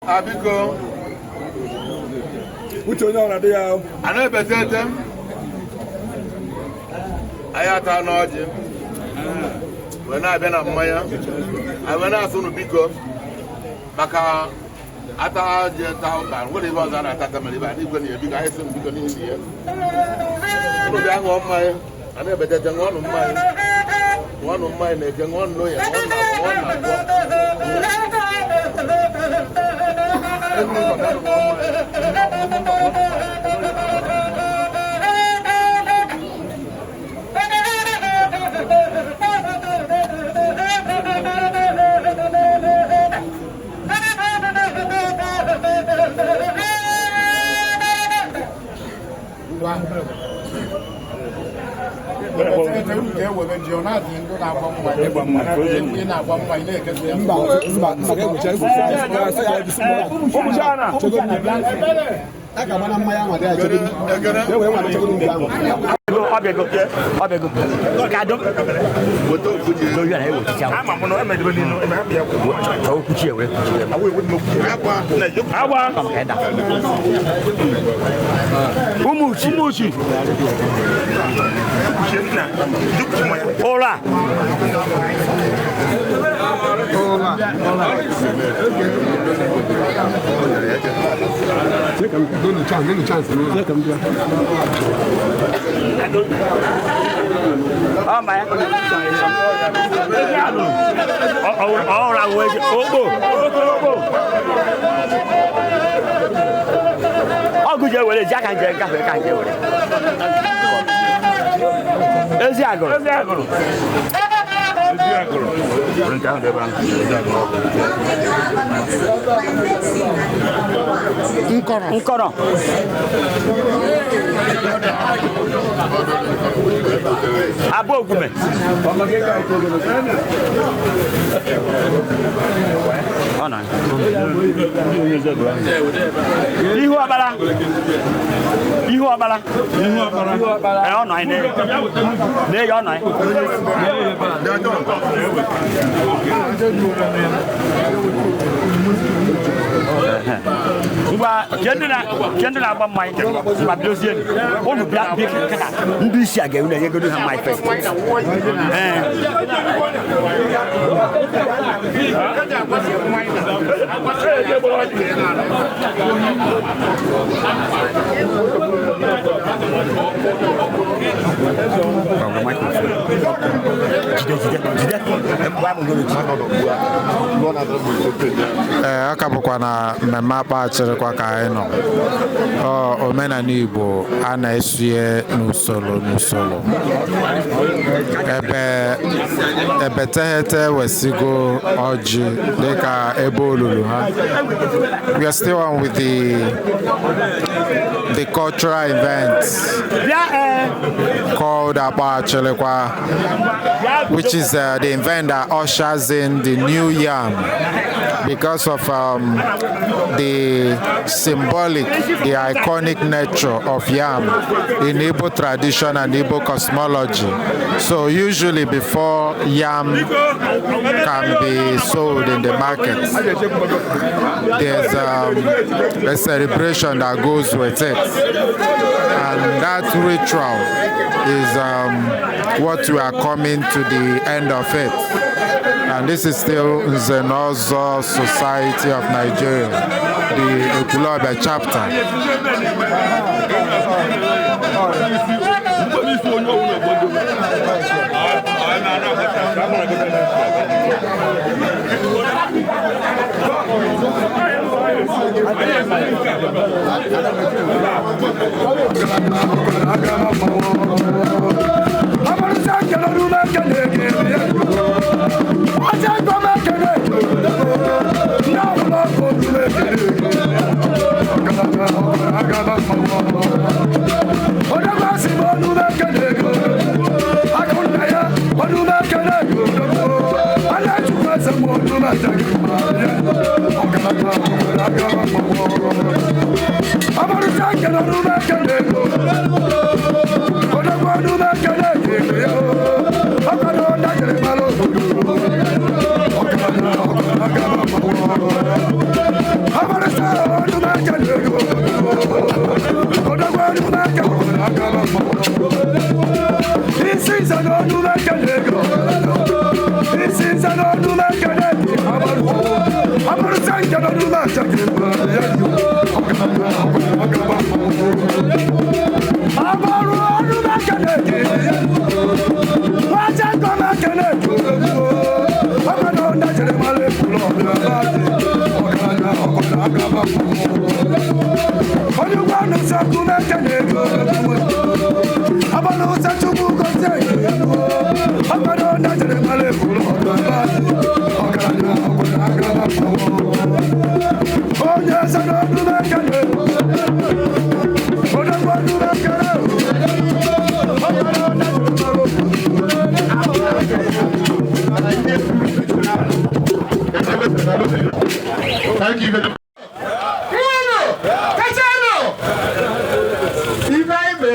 Abiko. Which one are they? I know better them. I had an order.
wee na-abịa na mmanya anyị wee na-asụ unu biko maka ata ji ta ụka nwere ebe ọzọ a na-atata mere ebe a n'igwe na ebi ka anyị sị biko n'ihi ya unu bịa ṅụọ mmanya a na-ebetete ṅụọnụ mmanya na-eke ṅụọnụ n'oye ṅụọnụ na agwọ
Hola. Oh mẹ. Là người cứ chơi vậy chắc càng chơi càng chơi vậy. Ezi agoro. Nkoro. Abo ogume. Ona. Ihu abala. Ona ine. Ne yo ona. Ngwa kendina agba mmanya nke ma dozie unu bịa kaka ndị isi a ga-ewu na yegodo ha my first
aka bụkwa na mmemme akpa achịrịkwa ka anyị nọ omenala Igbo a na-esuye n'usoro ebe teghete wesigo ọjị dịka ebe olulu ha. We are still on with the cultural event called Akpa Achịrịkwa, which is the event that ushers in the new yam because of the symbolic, the iconic nature of yam in Igbo tradition and Igbo cosmology. So usually before yam can be sold in the market, there's a celebration that goes with it. And that ritual is what we are coming to the end of it. And this is still Nzenozo Society of Nigeria, the Ekulobia chapter.
Thank you very much.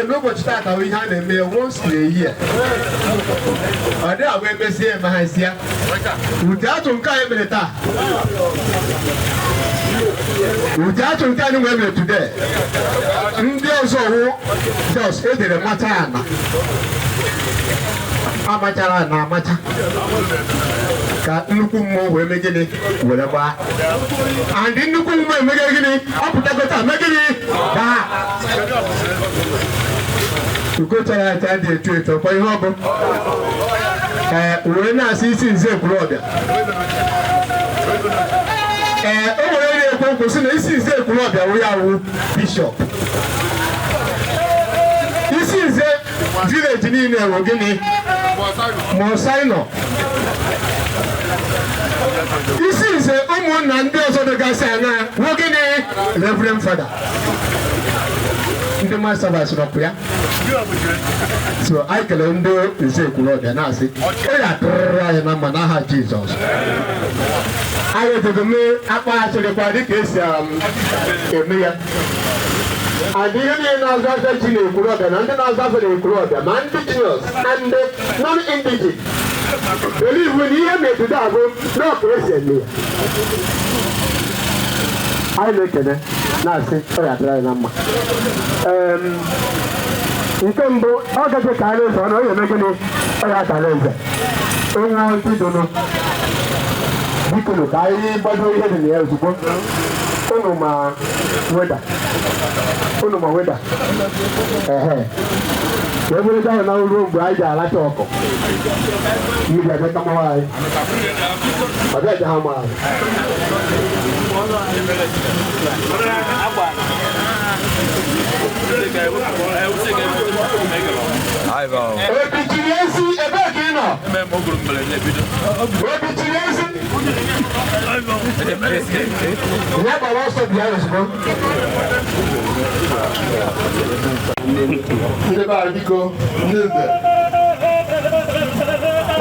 Nobody start we had a meal once a year. I know where we see my hands here. Without to carry me the without to carry me today. Indians who just ate the matana. Amatara na mata. Ka nnukwu mmụọ wee megide were gbaa. And nnukwu mmụọ emege gịnị ọpụtagota megide gbaa. Ugochara ata dị etu etu ọkwa ihe ọbụ. Were na-asị isi nze Ekwulọbịa. O were na-ekwu okwu sị na isi nze Ekwulọbịa wụ ya wụ bishọp. Isi nze village niile wụ gịnị? Monsaino. Isi nze ụmụnna ndị ọzọ dịgasị anya wụ gịnị? Reverend Father. Ndị master vice nọkwu ya. So anyị kelee ndị nze Ekwulọbịa na-asị ọ ya tụrụrụ anyị na mma n'aha Jizọs. Anyị ededome akpa achịrịkwa dịka esi eme ya. And ihe niile na-azụ afọ ji na Ekwulọbịa na ndị na-azụ afọ na Ekwulọbịa ma ndị Jews and non-indigent believe na ihe na-ebido abụ n'ọka esi eme ya. Anyị na-ekene na-asị ọ ya dịrị anyị na mma. Nke mbụ ọ gaghị ka anyị ụzọ na onye eme gịnị ọ ya tara nze onwe ndị dụnụ bikonu ka anyị gbado ihe dị na ya ozugbo unu ma weda ka ebere ahụ na ruo mgbe anyị ji alacha ọkụ mmiri abịa mawa anyị ọ bịa ha mara ebichiri ezi ebe ka ị nọ ebichiri ezi ya gbara ọsọ bịa ozugbo ndị be a biko ndị nze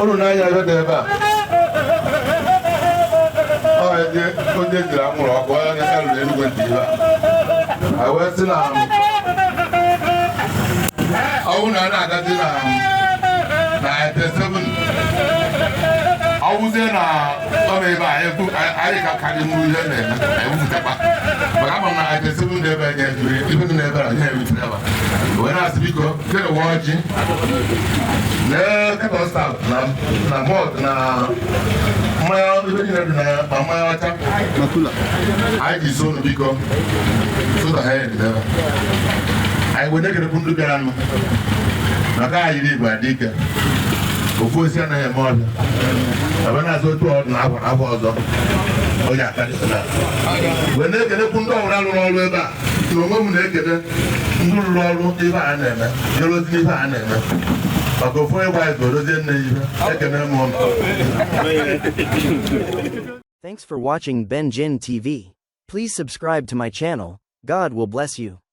unu n'anya ebe dị ebe a onye jiri anwụrụ ọkụ onye karịrị enugwe ntị ibe a wee sị na ọwụ na na-agazi na ete7 ọwụzie na ọrụ ebe a anyị ka karị nru ihe na-ewupụtakwa maka ama m na ete7 dị ebe nye ibe dị n'ebe a nye ewutere ebe wee na-asị biko kere uwe ọjị lee kettle stout na malt na mmanya ibe niile dị na ma mmanya ọcha anyị ji so unu biko soda ha ya dị ebe anyị wee na-ekerekwu ndị bịara nụ maka anyị yiri igbo adị ike ofu osi anaghị eme ọbịa ebe na-azụ otu ọdụ na afọ ọzọ onye akadịsịna wee na-ekelekwu ndị ọbụla rụrụ ọrụ ebe a na onwe m na-ekele ndị rụrụ ọrụ ibe a na-eme jere ozi n'ibe a na-eme maka ofu onye gwa anyị dozie nne ibe ekele m ọnụ.
Thanks for watching Ben Jin TV. Please subscribe to my channel. God will bless you.